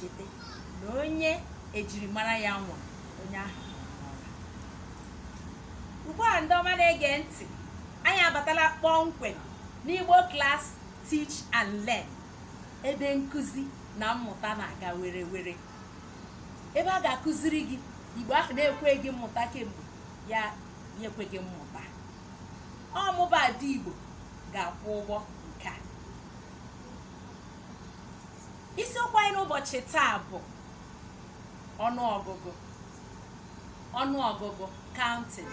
cheta na onye ejirimara ya nwa onye ahụ. Ugbu a ndị ọma na-ege ntị, anyị abatala kpọmkwem n'Igbo Class Teach and Learn, ebe nkụzi na mmụta na-aga were were, ebe a ga-akụziri gị Igbo ahụ na-ekwe gị mmụta kemgbe ya ekwe gị mmụta. Ọmụba dị Igbo ga-akwụ ụgwọ nke a. Isiokwu anyị n'ụbọchị taa bụ ọnụọgụgụ. Ọnụọgụgụ, counting.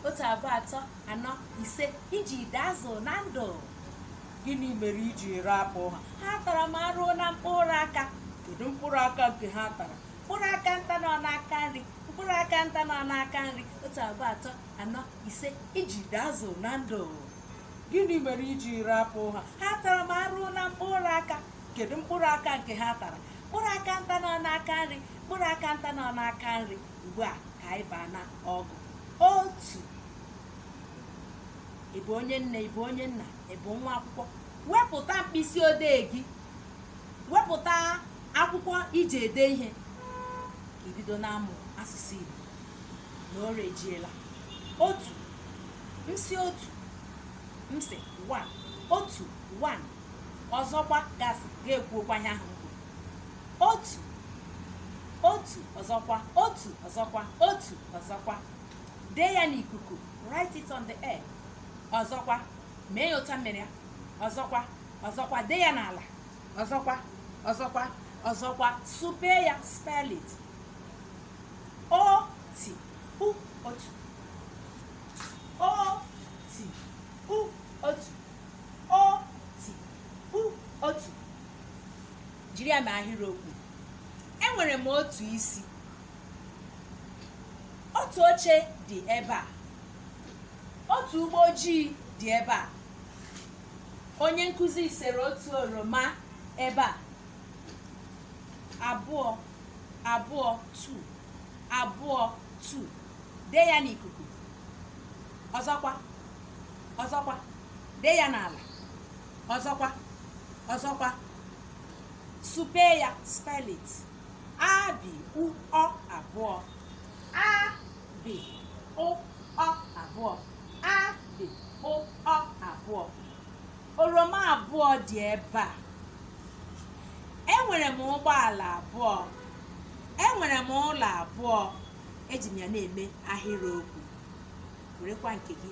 1, 2, 3, 4, 5 iji ide azụ na ndụ. Gịnị mere iji rapụ ha? Ha tara ma ruo na mkpụrụ aka. Kedu mkpụrụ aka nke ha tara? Mkpụrụ aka nta nọ n'aka nri, mkpụrụ aka nta nọ n'aka nri. 1, 2, 3, 4, 5 iji ide azụ na ndụ. Gịnị mere iji rapụ ha? Ha tara ma ruo na mkpụrụ aka. Kedu mkpụrụ aka nke ha tara? Mkpụrụ aka nta nọ n'aka nri, mkpụrụ aka nta nọ n'aka nri. Ugbu a ka anyị baa na ọgụ. 1. Ị bụ onye nne, ị bụ onye nna, ị bụ nwa akwụkwọ, wepụta mkpịsị odee gị, wepụta akwụkwọ iji ede ihe ka ibido na-amụ asụsụ Igbo na o rejiela. 1, msị 1, msị 1, 1, 1. Ọzọkwa gasị ga-ekwuokwa ihe ahụ mkpu. 1, 1 ọzọkwa, 1 ọzọkwa, 1 ọzọkwa. Dee ya n'ikuku, write it on the air. Ọzọkwa, mee ya ụta mmiri ya. Ọzọkwa, ọzọkwa, dee ya n'ala. Ọzọkwa, ọzọkwa, ọzọkwa, supee ya, spell it. O T U 1, O T U 1, O T U 1. Jiri ya mee ahịrịokwu. Enwere m otu isi. Otu oche dị ebe a. Otu ụgbọ ojii dị ebe a. Onye nkụzi sere otu oroma ebe a. 2, 2, 2, 2. Dee ya n'ikuku. Ọzọkwa, ọzọkwa, dee ya n'ala. Ọzọkwa, ọzọkwa, supee ya, spell it. A B U O 2. A B U O 2. A B U O 2. Oroma 2 dị ebe a. Enwere m ụgbọala 2. Enwere m ụlọ 2. Eji m ya na-eme ahịrịokwu. Werekwa nke gị.